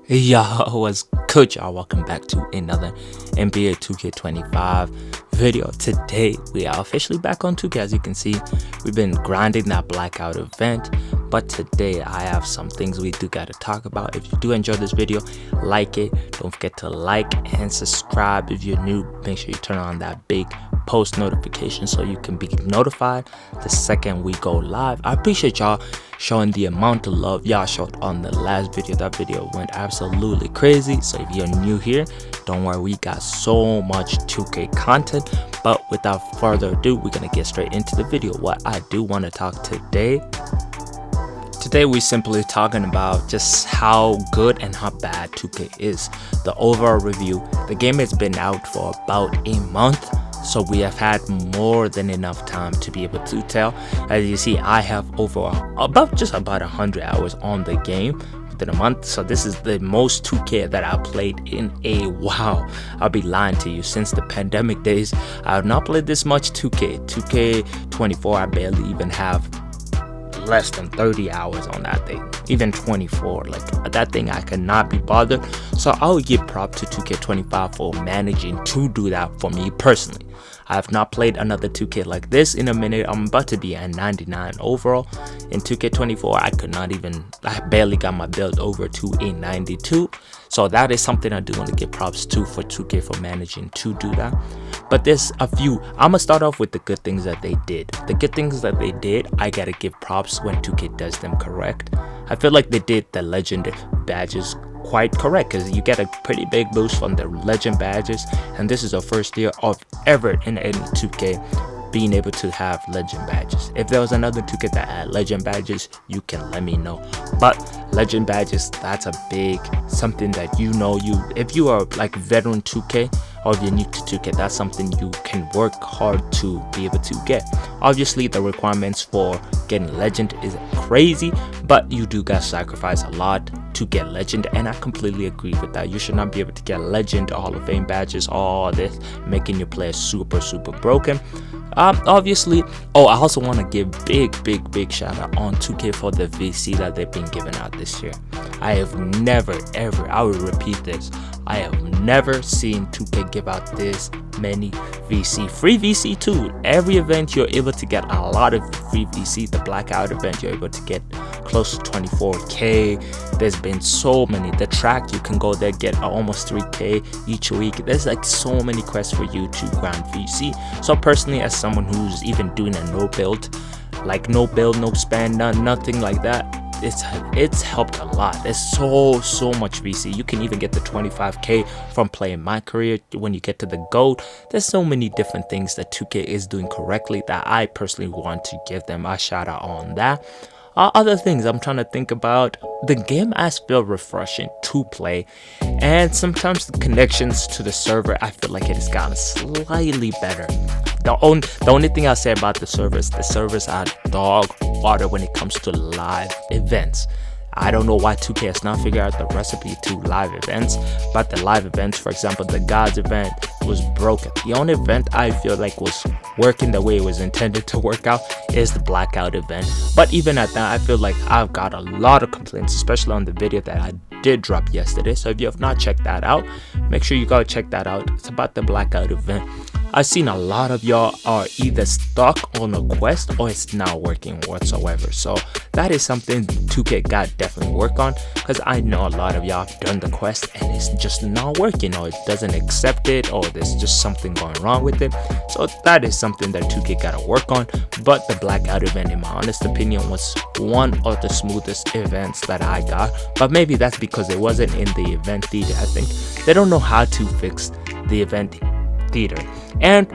Y'all, what's good, y'all? Welcome back to another NBA 2K25 video. Today we are officially back on 2K. As you can see, we've been grinding that blackout event, but today I have some things we do got to talk about. If you do enjoy this video, like it. Don't forget to like and subscribe. If you're new, make sure you turn on that big post notification so you can be notified the second we go live. I appreciate y'all showing the amount of love y'all showed on the last video. That video went absolutely crazy. So if you're new here, don't worry, we got so much 2K content. But without further ado, we're gonna get straight into the video. What I do want to talk today we're simply talking about just how good and how bad 2K is. The overall review. The game has been out for about a month, so we have had more than enough time to be able to tell. As you see, I have about 100 hours on the game within a month, so this is the most 2K that I played in a while. I'll be lying to you. Since the pandemic days, I have not played this much 2K24. I barely even have less than 30 hours on that thing, even 24. Like, that thing I cannot be bothered. So I'll give prop to 2K25 for managing to do that for me personally. I have not played another 2K like this in a minute. I'm about to be at 99 overall. In 2K24, I barely got my build over to a 92. So that is something I do want to give props to for 2K for managing to do that. But there's a few. I'm gonna start off with the good things that they did. The good things that they did, I gotta give props when 2K does them correct. I feel like they did the legend badges quite correct, because you get a pretty big boost from the legend badges, and this is the first year of ever in any 2K being able to have legend badges. If there was another 2K that had legend badges, you can let me know. But legend badges, that's a big something that if you are like veteran 2K or if you're new to 2K, that's something you can work hard to be able to get. Obviously, the requirements for getting legend is crazy, but you do got to sacrifice a lot to get legend, and I completely agree with that. You should not be able to get legend, Hall of Fame badges, all this, making your player super broken. Obviously, I also want to give big shout out on 2K for the VC that they've been giving out this year. I have never ever, I will repeat this, I have never seen 2K give out this many VC. Free VC too. Every event you're able to get a lot of free VC. The blackout event you're able to get close to 24k. There's been so many. The track, you can go there, get almost 3k each week. There's like so many quests for you to grind VC. So personally, as someone who's even doing a no build, no spam, nothing like that, it's helped a lot. There's so much VC. You can even get the 25k from playing mycareer when you get to the gold. There's so many different things that 2K is doing correctly that I personally want to give them a shout out on that. Other things I'm trying to think about, the game has feel refreshing to play, and sometimes the connections to the server, I feel like it has gotten slightly better. The only thing I'll say about the servers are dog water when it comes to live events. I don't know why 2K has not figured out the recipe to live events, but the live events, for example, the gods event was broken. The only event I feel like was working the way it was intended to work out is the blackout event. But even at that, I feel like I've got a lot of complaints, especially on the video that I did drop yesterday. So if you have not checked that out, make sure you go check that out. It's about the blackout event. I've seen a lot of y'all are either stuck on a quest or it's not working whatsoever. So that is something 2K got definitely work on, because I know a lot of y'all have done the quest and it's just not working, or it doesn't accept it, or there's just something going wrong with it. So that is something that 2K got to work on. But the blackout event, in my honest opinion, was one of the smoothest events that I got. But maybe that's because it wasn't in the event theater. I think they don't know how to fix the event theater. And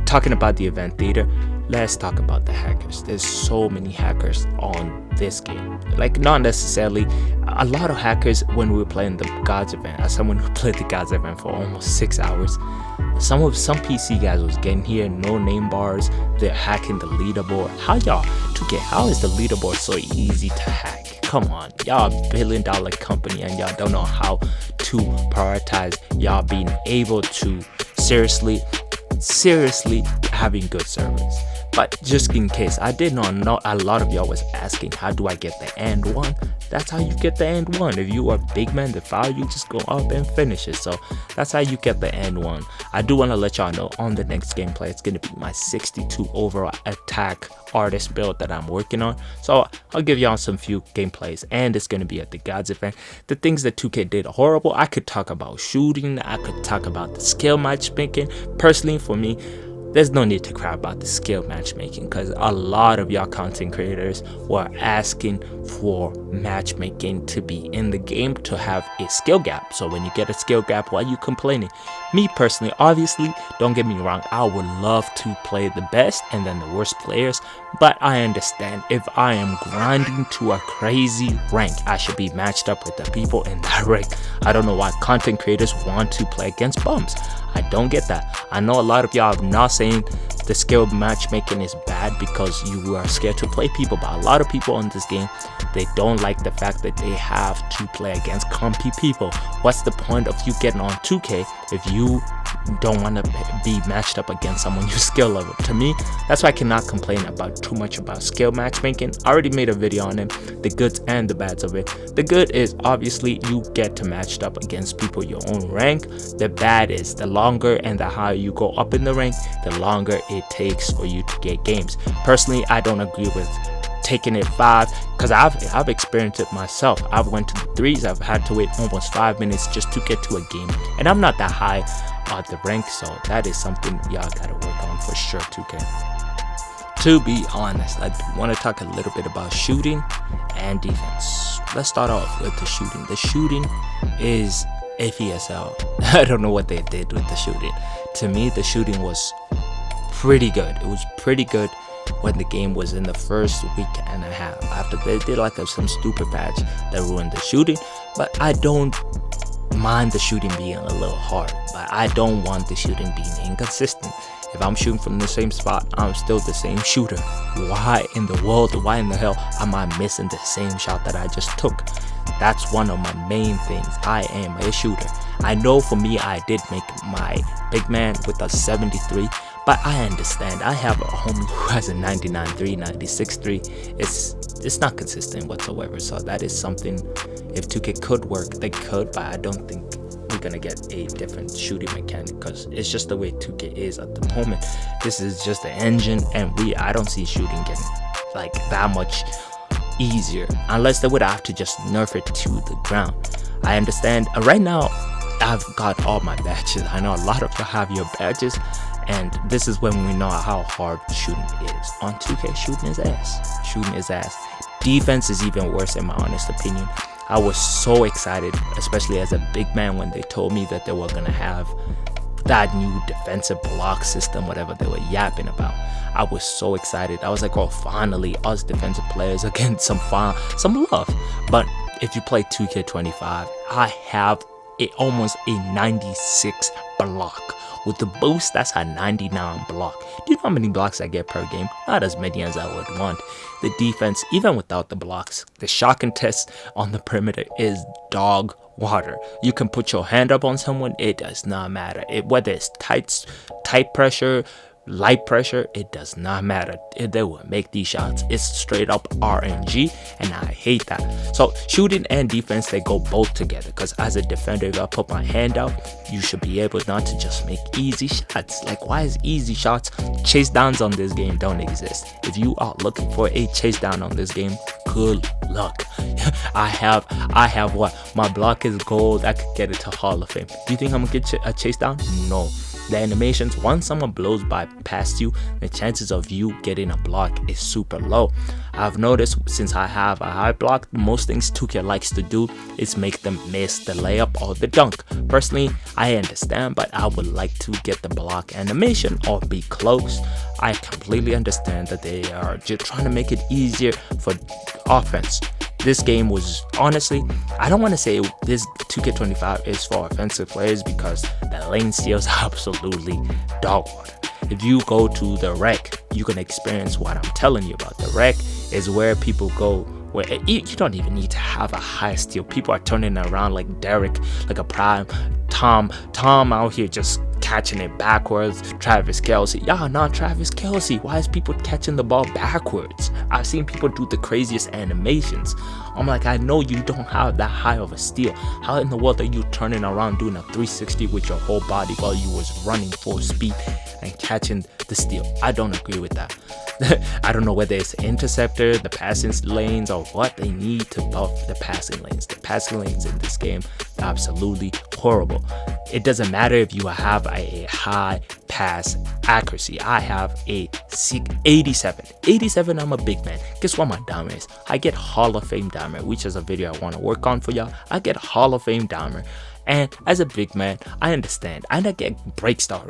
talking about the event theater, let's talk about the hackers. There's so many hackers on this game. Like, not necessarily a lot of hackers when we were playing the gods event. As someone who played the gods event for almost 6 hours, some PC guys was getting here, no name bars, they're hacking the leaderboard. How is the leaderboard so easy to hack? Come on, y'all a $1 billion company and y'all don't know how to prioritize y'all being able to seriously having good servers. But just in case, I did not know, a lot of y'all was asking, how do I get the and one? That's how you get the and one. If you are big man, the foul, you just go up and finish it. So that's how you get the and one. I do want to let y'all know on the next gameplay, it's going to be my 62 overall attack artist build that I'm working on. So I'll give y'all some few gameplays, and it's going to be at the Gods event. The things that 2K did horrible, I could talk about shooting, I could talk about the skill matchmaking. Personally, for me, there's no need to cry about the skill matchmaking, because a lot of y'all content creators were asking for matchmaking to be in the game to have a skill gap. So when you get a skill gap, why are you complaining? Me personally, obviously, don't get me wrong, I would love to play the best and then the worst players, but I understand if I am grinding to a crazy rank, I should be matched up with the people in that rank. I don't know why content creators want to play against bums. I don't get that. I know a lot of y'all are not saying the skill matchmaking is bad because you are scared to play people, but a lot of people on this game, they don't like the fact that they have to play against compy people. What's the point of you getting on 2K if you don't want to be matched up against someone your skill level? To me, that's why I cannot complain about too much about skill matchmaking. I already made a video on it, the goods and the bads of it. The good is obviously you get to matched up against people your own rank. The bad is the longer and the higher you go up in the rank, the longer it takes for you to get games. Personally, I don't agree with taking it 5, because I've experienced it myself. I've went to the 3s, I've had to wait almost 5 minutes just to get to a game, and I'm not that high on the rank, so that is something y'all gotta work on for sure. 2K. To be honest, I want to talk a little bit about shooting and defense. Let's start off with the shooting. The shooting is iffy as hell. I don't know what they did with the shooting. To me, the shooting was pretty good. It was pretty good when the game was in the first week and a half. After they did like some stupid patch that ruined the shooting, but I don't mind the shooting being a little hard, but I don't want the shooting being inconsistent. If I'm shooting from the same spot, I'm still the same shooter. Why in the world, why in the hell am I missing the same shot that I just took? That's one of my main things. I am a shooter. I know for me, I did make my big man with a 73, but I understand. I have a homie who has a 99.3, 96.3. It's not consistent whatsoever. So that is something, if 2K could work, they could, but I don't think we're gonna get a different shooting mechanic, because it's just the way 2K is at the moment. This is just the engine, and I don't see shooting getting like that much easier, unless they would have to just nerf it to the ground. I understand. Right now, I've got all my badges. I know a lot of you have your badges, and this is when we know how hard shooting is. On 2K, shooting is ass. Shooting is ass. Defense is even worse, in my honest opinion. I was so excited, especially as a big man, when they told me that they were gonna have that new defensive block system, whatever they were yapping about. I was so excited. I was like, oh, finally, us defensive players are getting some love. But if you play 2K25, I have almost a 96 block. With the boost, that's a 99 block. Do you know how many blocks I get per game? Not as many as I would want. The defense, even without the blocks, the shot contest on the perimeter is dog water. You can put your hand up on someone, it does not matter. Whether it's tight pressure, light pressure, it does not matter. They will make these shots. It's straight up RNG, and I hate that. So shooting and defense, they go both together, because as a defender, if I put my hand out, you should be able not to just make easy shots. Like, why is easy shots? Chase downs on this game don't exist. If you are looking for a chase down on this game, good luck. I have what? My block is gold. I could get it to Hall of Fame. Do you think I'm gonna get a chase down? No. The animations, once someone blows by past you, the chances of you getting a block is super low. I've noticed since I have a high block, most things 2K likes to do is make them miss the layup or the dunk. Personally, I understand, but I would like to get the block animation or be close. I completely understand that they are just trying to make it easier for offense. This game was, honestly, I don't want to say this 2K25 is for offensive players, because the lane steals are absolutely dog water. If you go to the rec, you can experience what I'm telling you about. The rec is where people go, where you don't even need to have a high steal. People are turning around like Derek, like a prime Tom out here just catching it backwards. Travis Kelce, y'all not Travis Kelce. Why is people catching the ball backwards? I've seen people do the craziest animations. I'm like, I know you don't have that high of a steal. How in the world are you turning around doing a 360 with your whole body while you was running full speed and catching the steal? I don't agree with that. I don't know whether it's the interceptor, the passing lanes, or what. They need to buff the passing lanes. The passing lanes in this game are absolutely horrible. It doesn't matter if you have a high pass accuracy. I have a 87. 87, I'm a big man. Guess what my diamond is? I get Hall of Fame diamond, which is a video I want to work on for y'all. I get Hall of Fame diamond. And as a big man, I understand. And I get break star.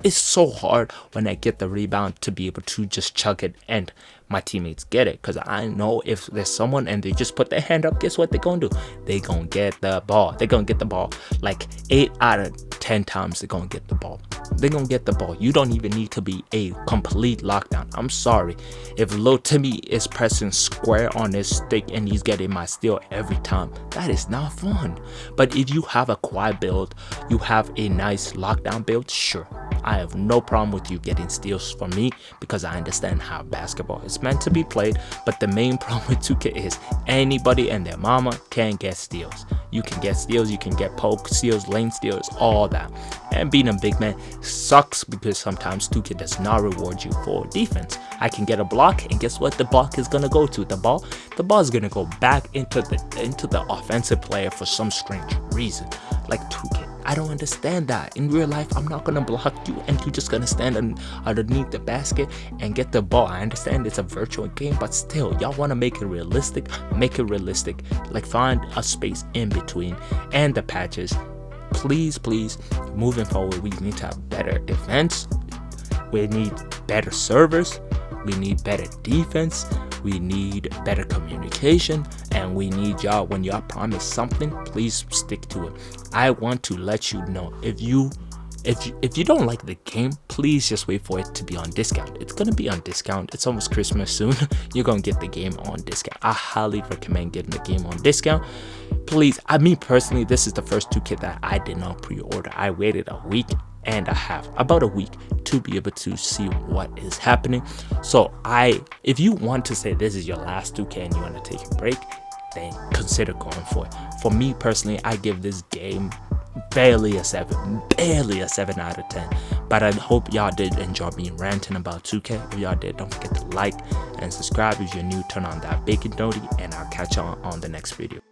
It's so hard when I get the rebound to be able to just chuck it and my teammates get it. Because I know if there's someone and they just put their hand up, guess what they're going to do? They're going to get the ball. They're going to get the ball. Like 8 out of 10 times they're going to get the ball. They're going to get the ball. You don't even need to be a complete lockdown. I'm sorry. If Lil Timmy is pressing square on his stick and he's getting my steal every time, that is not fun. But if you have a quad build, you have a nice lockdown build, sure. I have no problem with you getting steals from me because I understand how basketball is meant to be played. But the main problem with 2K is anybody and their mama can get steals. You can get steals, you can get poke steals, lane steals, all that. And being a big man sucks because sometimes 2K does not reward you for defense. I can get a block, and guess what the block is gonna go to? The ball is gonna go back into the offensive player for some strange reason. Like 2K, I don't understand that. In real life, I'm not gonna block you and you're just gonna stand underneath the basket and get the ball. I understand it's a virtual game, but still, y'all wanna make it realistic? Make it realistic. Like find a space in between and the patches. Please, moving forward, we need to have better defense. We need better servers. We need better defense. We need better communication, and we need y'all, when y'all promise something, please stick to it. I want to let you know, if you don't like the game, please just wait for it to be on discount. It's gonna be on discount. It's almost Christmas soon. You're gonna get the game on discount. I highly recommend getting the game on discount. Please, me personally, this is the first 2K that I did not pre-order. I waited a week and a half, about a week, to be able to see what is happening. So if you want to say this is your last 2K and you want to take a break, then consider going for it. For me personally, I give this game barely a 7 out of 10. But I hope y'all did enjoy me ranting about 2K. If y'all did, don't forget to like and subscribe. If you're new, turn on that bacon noti, and I'll catch y'all on the next video.